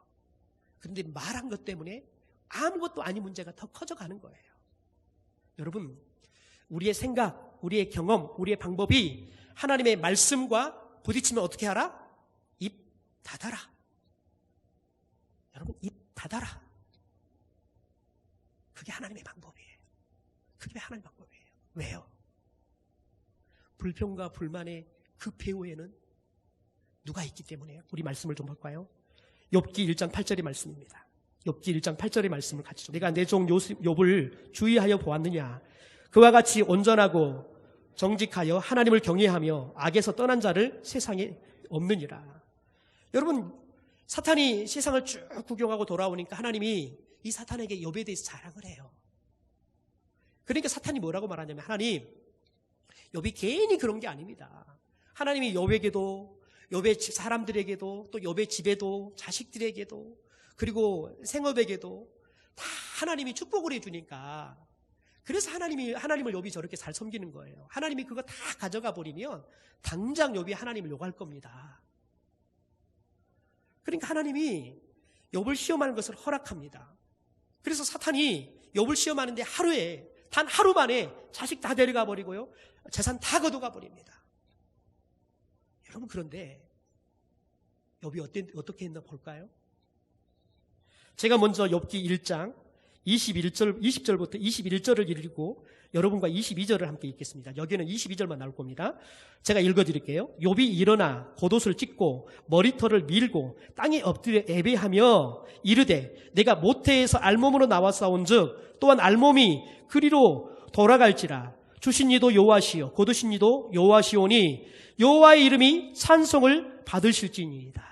그런데 말한 것 때문에 아무것도 아닌 문제가 더 커져가는 거예요. 여러분 우리의 생각, 우리의 경험, 우리의 방법이 하나님의 말씀과 부딪히면 어떻게 하라? 입 닫아라. 여러분 입 닫아라. 그게 하나님의 방법이에요. 그게 하나님의 방법이에요. 왜요? 불평과 불만의 그 배후에는 누가 있기 때문에요? 우리 말씀을 좀 볼까요? 욥기 1장 8절의 말씀입니다. 욥기 1장 8절의 말씀을 같이 좀. 내가 내 종 욥을 주의하여 보았느냐? 그와 같이 온전하고 정직하여 하나님을 경외하며 악에서 떠난 자를 세상에 없느니라. 여러분 사탄이 세상을 쭉 구경하고 돌아오니까 하나님이 이 사탄에게 욥에 대해서 자랑을 해요. 그러니까 사탄이 뭐라고 말하냐면 하나님 욥이 괜히 그런 게 아닙니다. 하나님이 욥에게도 욥의 사람들에게도 또 욥의 집에도 자식들에게도 그리고 생업에게도 다 하나님이 축복을 해주니까 그래서 하나님을 욥이 저렇게 잘 섬기는 거예요. 하나님이 그거 다 가져가 버리면 당장 욥이 하나님을 욕할 겁니다. 그러니까 하나님이 욥을 시험하는 것을 허락합니다. 그래서 사탄이 욥을 시험하는데 단 하루 만에 자식 다 데려가 버리고요. 재산 다 걷어가 버립니다. 여러분 그런데 욥이 어떻게 했나 볼까요? 제가 먼저 욥기 1장 20절부터 21절을 읽고 여러분과 22절을 함께 읽겠습니다. 여기는 22절만 나올 겁니다. 제가 읽어드릴게요. 욥이 일어나 겉옷을 찢고 머리털을 밀고 땅에 엎드려 애배하며 이르되 내가 모태에서 알몸으로 나왔사온즉 또한 알몸이 그리로 돌아갈지라. 주신 이도 여호와시요 거두신 이도 여호와시오니 여호와의 이름이 찬송을 받으실지니이다.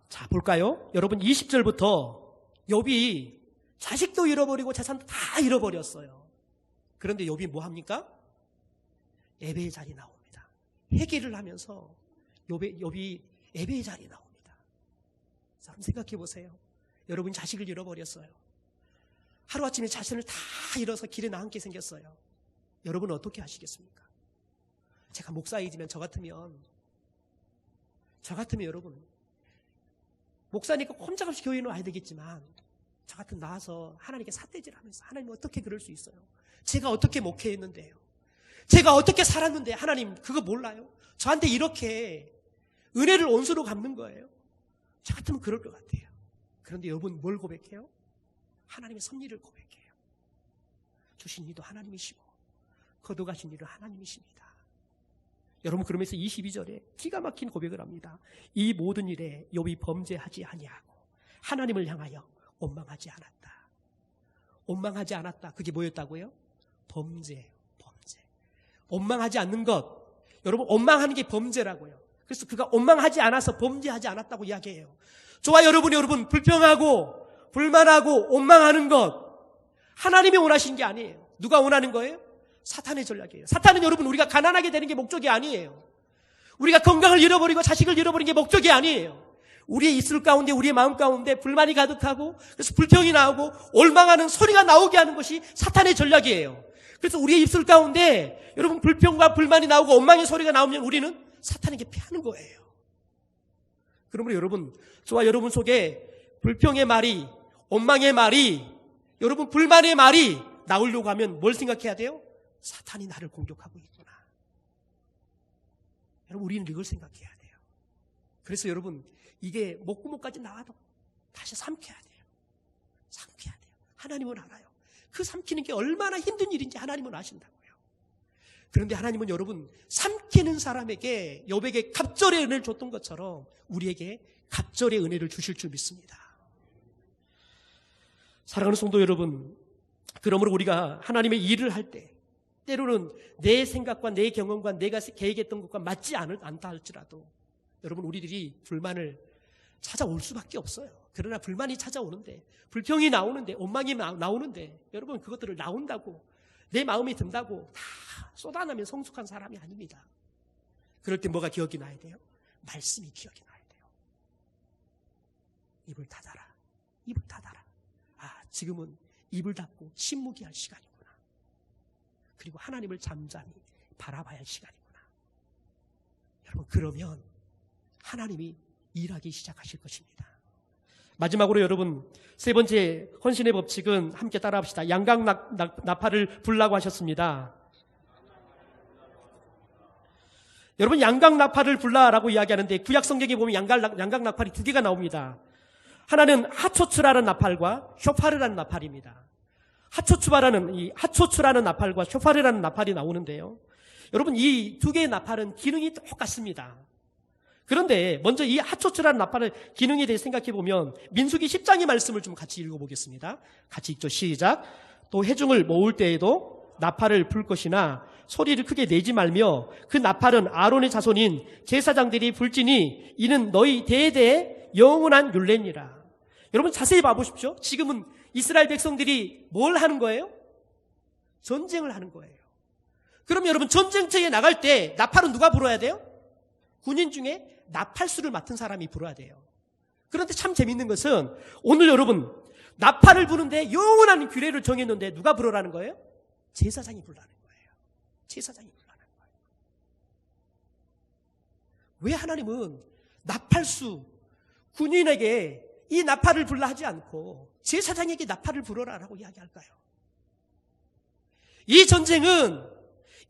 자, 볼까요? 여러분 20절부터 욥이 자식도 잃어버리고 재산도 다 잃어버렸어요. 그런데 욥이 뭐 합니까? 예배의 자리 나옵니다. 회개를 하면서 욥이 예배의 자리 나옵니다. 여러분 생각해 보세요. 여러분 자식을 잃어버렸어요. 하루아침에 자신을 다 잃어서 길에 나앉게 생겼어요. 여러분은 어떻게 하시겠습니까? 제가 목사이지만 저 같으면 여러분 목사니까 꼼짝없이 교회는 와야 되겠지만 저 같은 나와서 하나님께 삿대질하면서 하나님 어떻게 그럴 수 있어요? 제가 어떻게 목회했는데요? 제가 어떻게 살았는데 하나님 그거 몰라요? 저한테 이렇게 은혜를 온수로 갚는 거예요? 저 같으면 그럴 것 같아요. 그런데 여러분 뭘 고백해요? 하나님의 섭리를 고백해요. 주신 이도 하나님이시고 거둬가신 이도 하나님이십니다. 여러분 그러면서 22절에 기가 막힌 고백을 합니다. 이 모든 일에 욥이 범죄하지 아니하고 하나님을 향하여 원망하지 않았다. 원망하지 않았다. 그게 뭐였다고요? 범죄. 원망하지 않는 것. 여러분 원망하는 게 범죄라고요. 그래서 그가 원망하지 않아서 범죄하지 않았다고 이야기해요. 저와 여러분 불평하고 불만하고 원망하는 것 하나님이 원하신 게 아니에요. 누가 원하는 거예요? 사탄의 전략이에요. 사탄은 여러분 우리가 가난하게 되는 게 목적이 아니에요. 우리가 건강을 잃어버리고 자식을 잃어버리는 게 목적이 아니에요. 우리의 입술 가운데 우리의 마음 가운데 불만이 가득하고 그래서 불평이 나오고 원망하는 소리가 나오게 하는 것이 사탄의 전략이에요. 그래서 우리의 입술 가운데 여러분 불평과 불만이 나오고 원망의 소리가 나오면 우리는 사탄에게 피하는 거예요. 그러므로 여러분, 저와 여러분 속에 불평의 말이, 원망의 말이, 여러분 불만의 말이 나오려고 하면 뭘 생각해야 돼요? 사탄이 나를 공격하고 있구나. 여러분, 우리는 이걸 생각해야 돼요. 그래서 여러분, 이게 목구멍까지 나와도 다시 삼켜야 돼요. 삼켜야 돼요. 하나님은 알아요. 그 삼키는 게 얼마나 힘든 일인지 하나님은 아신다고요. 그런데 하나님은 여러분, 삼키는 사람에게 욥에게 갑절의 은혜를 줬던 것처럼 우리에게 갑절의 은혜를 주실 줄 믿습니다. 사랑하는 성도 여러분, 그러므로 우리가 하나님의 일을 할 때 때로는 내 생각과 내 경험과 내가 계획했던 것과 맞지 않다 할지라도 여러분, 우리들이 불만을 찾아올 수밖에 없어요. 그러나 불만이 찾아오는데, 불평이 나오는데, 원망이 나오는데, 여러분 그것들을 나온다고, 내 마음이 든다고 다 쏟아내면 성숙한 사람이 아닙니다. 그럴 때 뭐가 기억이 나야 돼요? 말씀이 기억이 나야 돼요. 입을 닫아라. 입을 닫아라. 아, 지금은 입을 닫고 침묵해야 할 시간이구나. 그리고 하나님을 잠잠히 바라봐야 할 시간이구나. 여러분, 그러면 하나님이 일하기 시작하실 것입니다. 마지막으로 여러분, 세 번째 헌신의 법칙은 함께 따라합시다. 양강나팔을 불라고 하셨습니다. 여러분, 양강나팔을 불라라고 이야기하는데 구약 성경에 보면 양강나팔이 두 개가 나옵니다. 하나는 하초츠라는 나팔과 쇼파르라는 나팔입니다. 하초츠라는 나팔과 쇼파르라는 나팔이 나오는데요. 여러분, 이 두 개의 나팔은 기능이 똑같습니다. 그런데 먼저 이 하초츠라는 나팔의 기능에 대해 생각해 보면 민수기 10장의 말씀을 좀 같이 읽어보겠습니다. 같이 읽죠. 시작. 또 회중을 모을 때에도 나팔을 불 것이나 소리를 크게 내지 말며 그 나팔은 아론의 자손인 제사장들이 불지니 이는 너희 대대의 영원한 율례니라. 여러분, 자세히 봐보십시오. 지금은 이스라엘 백성들이 뭘 하는 거예요? 전쟁을 하는 거예요. 그럼 여러분, 전쟁터에 나갈 때 나팔은 누가 불어야 돼요? 군인 중에 나팔수를 맡은 사람이 불어야 돼요. 그런데 참 재밌는 것은 오늘 여러분, 나팔을 부는데 영원한 규례를 정했는데 누가 불어라는 거예요? 제사장이 불라는 거예요. 제사장이 불라는 거예요. 왜 하나님은 나팔수, 군인에게 이 나팔을 불라 하지 않고 제사장에게 나팔을 불어라라고 이야기할까요? 이 전쟁은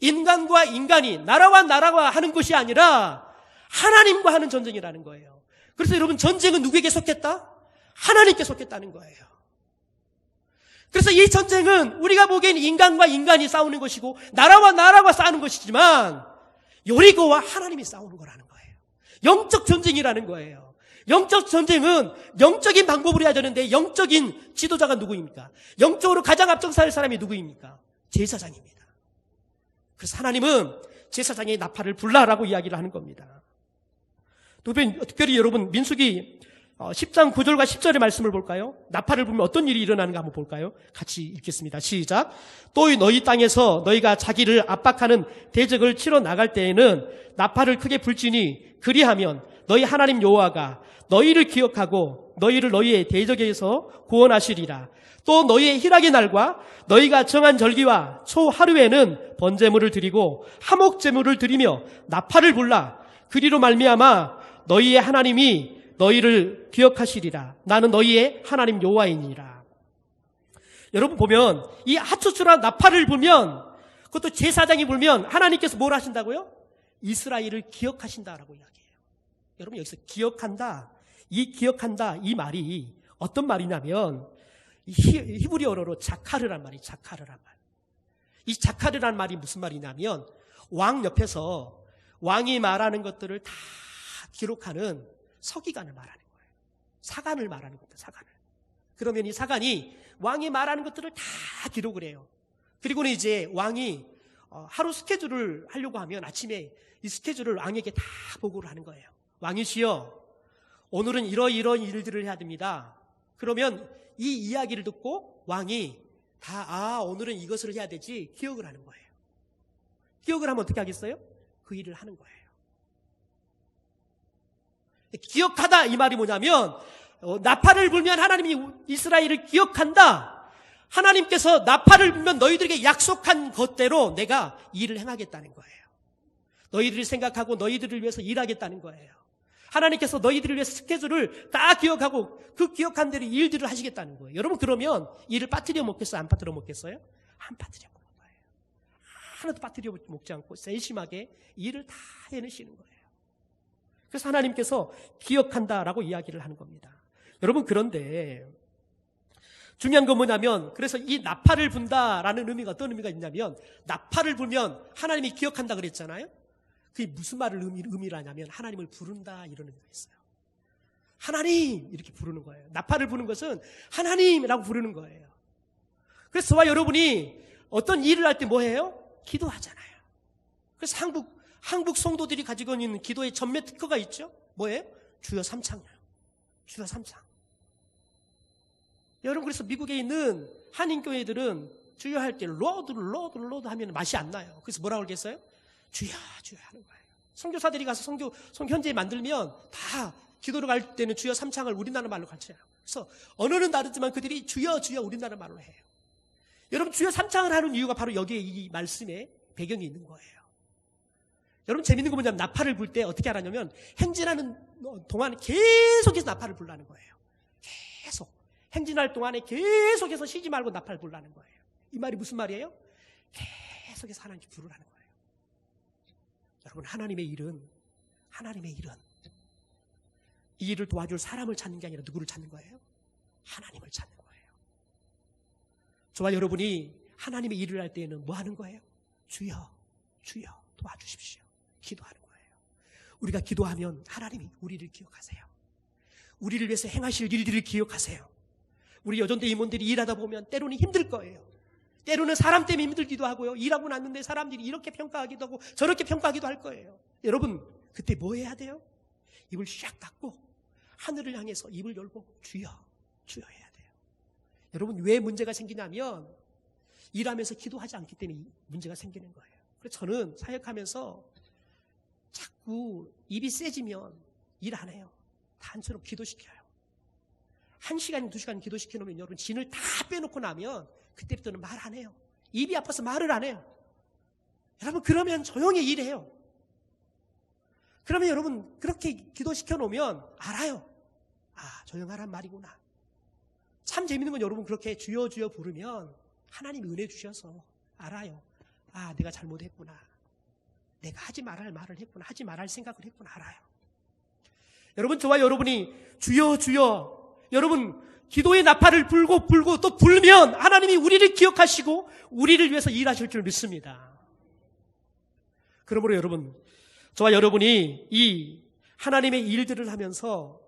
인간과 인간이, 나라와 나라가 하는 것이 아니라 하나님과 하는 전쟁이라는 거예요. 그래서 여러분, 전쟁은 누구에게 속했다? 하나님께 속했다는 거예요. 그래서 이 전쟁은 우리가 보기엔 인간과 인간이 싸우는 것이고 나라와 나라가 싸우는 것이지만 여리고와 하나님이 싸우는 거라는 거예요. 영적 전쟁이라는 거예요. 영적 전쟁은 영적인 방법으로 해야 되는데 영적인 지도자가 누구입니까? 영적으로 가장 앞장설 사람이 누구입니까? 제사장입니다. 그래서 하나님은 제사장의 나팔을 불라라고 이야기를 하는 겁니다. 특별히 여러분, 민수기 10장 9절과 10절의 말씀을 볼까요? 나팔을 불면 어떤 일이 일어나는가 한번 볼까요? 같이 읽겠습니다. 시작. 또 너희 땅에서 너희가 자기를 압박하는 대적을 치러 나갈 때에는 나팔을 크게 불지니 그리하면 너희 하나님 여호와가 너희를 기억하고 너희를 너희의 대적에서 구원하시리라. 또 너희의 희락의 날과 너희가 정한 절기와 초하루에는 번제물을 드리고 화목제물을 드리며 나팔을 불라. 그리로 말미암아 너희의 하나님이 너희를 기억하시리라. 나는 너희의 하나님 여호와이니라. 여러분 보면 이 하초츠라 나팔을 불면, 그것도 제사장이 불면 하나님께서 뭘 하신다고요? 이스라엘을 기억하신다라고 이야기해요. 여러분, 여기서 기억한다, 이 말이 어떤 말이냐면 히브리어로 자카르란 말이 자카르란 말. 이 자카르란 말이 무슨 말이냐면 왕 옆에서 왕이 말하는 것들을 다 기록하는 서기관을 말하는 거예요. 사관을 말하는 겁니다. 사관을. 그러면 이 사관이 왕이 말하는 것들을 다 기록을 해요. 그리고는 이제 왕이 하루 스케줄을 하려고 하면 아침에 이 스케줄을 왕에게 다 보고를 하는 거예요. 왕이시여, 오늘은 이러이러한 일들을 해야 됩니다. 그러면 이 이야기를 듣고 왕이 다 오늘은 이것을 해야 되지 기억을 하는 거예요. 기억을 하면 어떻게 하겠어요? 그 일을 하는 거예요. 기억하다 이 말이 뭐냐면 나팔을 불면 하나님이 이스라엘을 기억한다. 하나님께서 나팔을 불면 너희들에게 약속한 것대로 내가 일을 행하겠다는 거예요. 너희들이 생각하고 너희들을 위해서 일하겠다는 거예요. 하나님께서 너희들을 위해서 스케줄을 다 기억하고 그 기억한 대로 일들을 하시겠다는 거예요. 여러분 그러면 일을 빠뜨려 먹겠어요? 안 빠뜨려 먹겠어요? 안 빠뜨려 먹는 거예요. 하나도 빠뜨려 먹지 않고 세심하게 일을 다 해내시는 거예요. 그래서 하나님께서 기억한다라고 이야기를 하는 겁니다. 여러분 그런데 중요한 건 뭐냐면 그래서 이 나팔을 분다라는 의미가 어떤 의미가 있냐면 나팔을 불면 하나님이 기억한다 그랬잖아요. 그게 무슨 말을 의미를 하냐면 하나님을 부른다 이런 의미가 있어요. 하나님 이렇게 부르는 거예요. 나팔을 부는 것은 하나님이라고 부르는 거예요. 그래서 저와 여러분이 어떤 일을 할 때 뭐 해요? 기도하잖아요. 그래서 한국 성도들이 가지고 있는 기도의 전매 특허가 있죠. 뭐예요? 주여 삼창이요. 주여 삼창. 여러분 그래서 미국에 있는 한인교회들은 주여 할 때 로드 하면 맛이 안 나요. 그래서 뭐라고 그러겠어요? 주여 주여 하는 거예요. 선교사들이 가서 선교 현지에 만들면 다 기도를 갈 때는 주여 삼창을 우리나라 말로 가르쳐요. 그래서 언어는 다르지만 그들이 주여 주여 우리나라 말로 해요. 여러분 주여 삼창을 하는 이유가 바로 여기에 이 말씀에 배경이 있는 거예요. 여러분 재밌는 거 뭐냐면 나팔을 불 때 어떻게 하라냐면 행진하는 동안 계속해서 나팔을 불라는 거예요. 계속 행진할 동안에 계속해서 쉬지 말고 나팔을 불라는 거예요. 이 말이 무슨 말이에요? 계속해서 하나님께 부르라는 거예요. 여러분 하나님의 일은 이 일을 도와줄 사람을 찾는 게 아니라 누구를 찾는 거예요? 하나님을 찾는 거예요. 저와 여러분이 하나님의 일을 할 때에는 뭐 하는 거예요? 주여 주여 도와주십시오. 기도하는 거예요. 우리가 기도하면 하나님이 우리를 기억하세요. 우리를 위해서 행하실 일들을 기억하세요. 우리 여전대 임원들이 일하다 보면 때로는 힘들 거예요. 때로는 사람 때문에 힘들기도 하고요. 일하고 났는데 사람들이 이렇게 평가하기도 하고 저렇게 평가하기도 할 거예요. 여러분 그때 뭐 해야 돼요? 입을 샥 닫고 하늘을 향해서 입을 열고 주여 주여 해야 돼요. 여러분 왜 문제가 생기냐면 일하면서 기도하지 않기 때문에 문제가 생기는 거예요. 그래서 저는 사역하면서 자꾸 입이 세지면 일 안 해요. 단체로 기도시켜요. 1시간, 2시간 기도시켜놓으면 여러분 진을 다 빼놓고 나면 그때부터는 말 안 해요. 입이 아파서 말을 안 해요. 여러분 그러면 조용히 일해요. 그러면 여러분 그렇게 기도시켜 놓으면 알아요. 아 조용하란 말이구나. 참 재밌는 건 여러분 그렇게 주여 주여 부르면 하나님이 은혜 주셔서 알아요. 아 내가 잘못했구나. 내가 하지 말할 말을 했구나. 하지 말할 생각을 했구나. 알아요. 여러분 저와 여러분이 주여 주여 여러분 기도의 나팔을 불고 또 불면 하나님이 우리를 기억하시고 우리를 위해서 일하실 줄 믿습니다. 그러므로 여러분 저와 여러분이 이 하나님의 일들을 하면서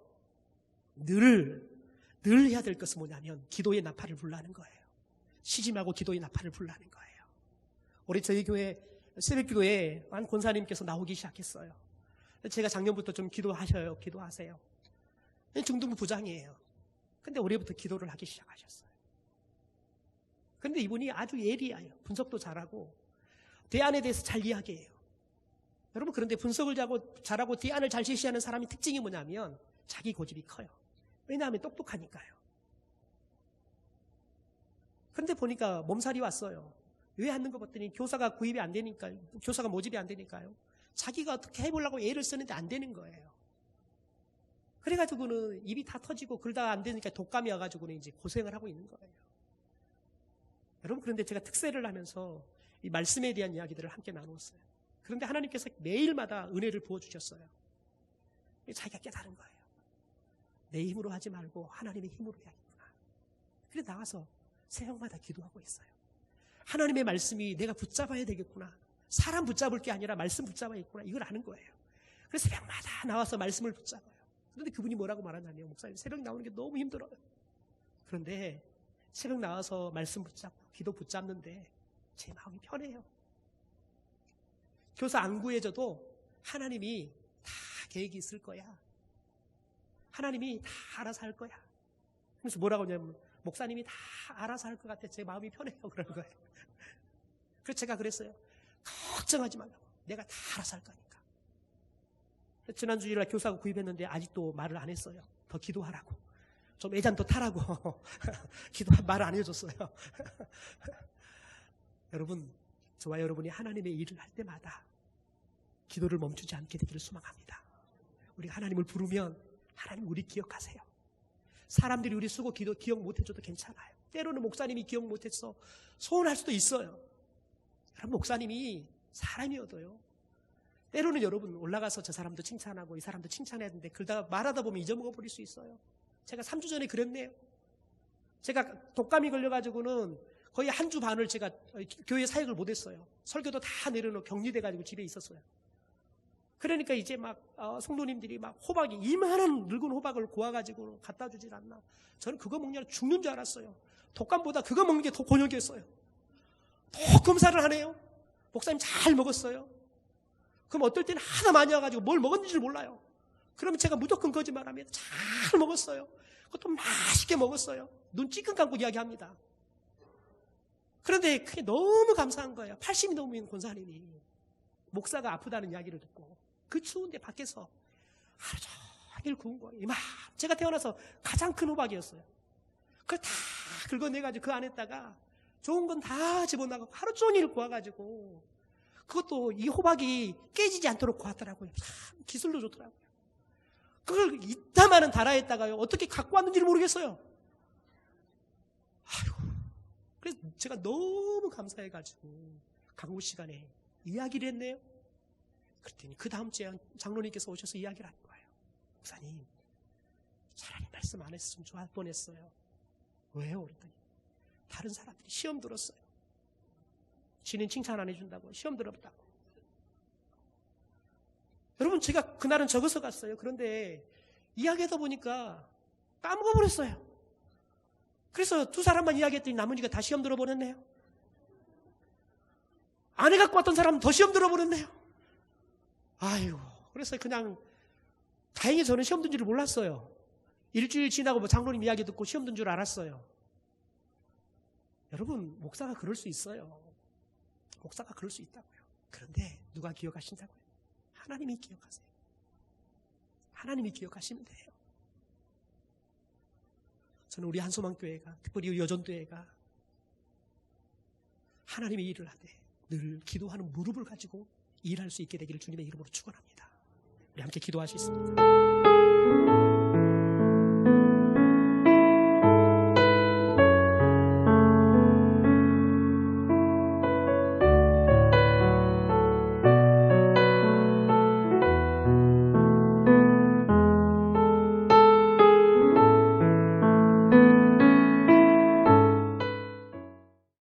늘 해야 될 것은 뭐냐면 기도의 나팔을 불라는 거예요. 쉬지 말고 기도의 나팔을 불라는 거예요. 우리 저희 교회 새벽기도에 한 권사님께서 나오기 시작했어요. 제가 작년부터 좀 기도하세요. 중등부 부장이에요. 근데 올해부터 기도를 하기 시작하셨어요. 근데 이분이 아주 예리해요. 분석도 잘하고 대안에 대해서 잘 이야기해요. 여러분 그런데 분석을 잘하고 대안을 잘 제시하는 사람의 특징이 뭐냐면 자기 고집이 커요. 왜냐하면 똑똑하니까요. 그런데 보니까 몸살이 왔어요. 왜 하는 거 봤더니 교사가 구입이 안 되니까요. 교사가 모집이 안 되니까요. 자기가 어떻게 해보려고 애를 쓰는데 안 되는 거예요. 그래가지고는 입이 다 터지고 그러다가 안 되니까 독감이 와가지고는 이제 고생을 하고 있는 거예요. 여러분 그런데 제가 특세를 하면서 이 말씀에 대한 이야기들을 함께 나누었어요. 그런데 하나님께서 매일마다 은혜를 부어주셨어요. 자기가 깨달은 거예요. 내 힘으로 하지 말고 하나님의 힘으로 해야겠구나. 그래서 나가서 새벽마다 기도하고 있어요. 하나님의 말씀이 내가 붙잡아야 되겠구나. 사람 붙잡을 게 아니라 말씀 붙잡아야겠구나. 이걸 아는 거예요. 그래서 새벽마다 나와서 말씀을 붙잡아요. 그런데 그분이 뭐라고 말하냐면 목사님 새벽 나오는 게 너무 힘들어요. 그런데 새벽 나와서 말씀 붙잡고 기도 붙잡는데 제 마음이 편해요. 교사 안 구해져도 하나님이 다 계획이 있을 거야. 하나님이 다 알아서 할 거야. 그래서 뭐라고 하냐면 목사님이 다 알아서 할 것 같아. 제 마음이 편해요. 그런 거예요. 그래서 제가 그랬어요. 걱정하지 말라고. 내가 다 알아서 할 거니까. 지난 주일날 교사가 구입했는데 아직도 말을 안 했어요. 더 기도하라고. 좀 애잔 더 타라고. 말을 안 해줬어요. 여러분, 저와 여러분이 하나님의 일을 할 때마다 기도를 멈추지 않게 되기를 소망합니다. 우리가 하나님을 부르면 하나님 우리 기억하세요. 사람들이 우리 수고 기억 못해줘도 괜찮아요. 때로는 목사님이 기억 못해서 서운할 수도 있어요. 여러분, 목사님이 사람이어도요, 때로는 여러분 올라가서 저 사람도 칭찬하고 이 사람도 칭찬해야 되는데 그러다가 말하다 보면 잊어먹어 버릴 수 있어요. 제가 3주 전에 그랬네요. 제가 독감이 걸려가지고는 거의 한 주 반을 제가 교회 사역을 못했어요. 설교도 다 내려놓고 격리돼가지고 집에 있었어요. 그러니까 이제 막 성도님들이 막 호박이 이만한 늙은 호박을 고아가지고 갖다 주질 않나. 저는 그거 먹냐고 죽는 줄 알았어요. 독감보다 그거 먹는 게 더 곤욕이었어요. 또 검사를 하네요. 목사님 잘 먹었어요. 그럼 어떨 때는 하나 많이 와가지고 뭘 먹었는지 몰라요. 그러면 제가 무조건 거짓말하면 잘 먹었어요. 그것도 맛있게 먹었어요. 눈 찌끈 감고 이야기합니다. 그런데 그게 너무 감사한 거예요. 80이 넘은 권사님이 목사가 아프다는 이야기를 듣고 그 추운데 밖에서 하루 종일 구운 거예요. 제가 태어나서 가장 큰 호박이었어요. 그걸 다 긁어내가지고 그 안에다가 좋은 건 다 집어넣고 하루 종일 구워가지고 그것도 이 호박이 깨지지 않도록 구웠더라고요. 참 기술도 좋더라고요. 그걸 이따만한 다라에다가요 어떻게 갖고 왔는지를 모르겠어요. 아이고, 그래서 제가 너무 감사해가지고 강구 시간에 이야기를 했네요. 그랬더니 그 다음 주에 장로님께서 오셔서 이야기를 하는 거예요. 목사님, 차라리 말씀 안 했으면 좋을 뻔했어요. 왜요? 그랬더니 다른 사람들이 시험 들었어요. 지는 칭찬 안 해준다고 시험 들었다고. 여러분, 제가 그날은 적어서 갔어요. 그런데 이야기하다 보니까 까먹어버렸어요. 그래서 두 사람만 이야기했더니 나머지가 다 시험 들어버렸네요. 안 해갖고 왔던 사람은 더 시험 들어버렸네요. 아이고, 그래서 그냥 다행히 저는 시험 든 줄을 몰랐어요. 일주일 지나고 뭐 장로님 이야기 듣고 시험 든 줄 알았어요. 여러분, 목사가 그럴 수 있어요. 목사가 그럴 수 있다고요. 그런데 누가 기억하신다고요? 하나님이 기억하세요. 하나님이 기억하시면 돼요. 저는 우리 한소망교회가, 특별히 우리 여전교회가 하나님의 일을 하되 늘 기도하는 무릎을 가지고 일할 수 있게 되기를 주님의 이름으로 축원합니다. 우리 함께 기도하시겠습니다.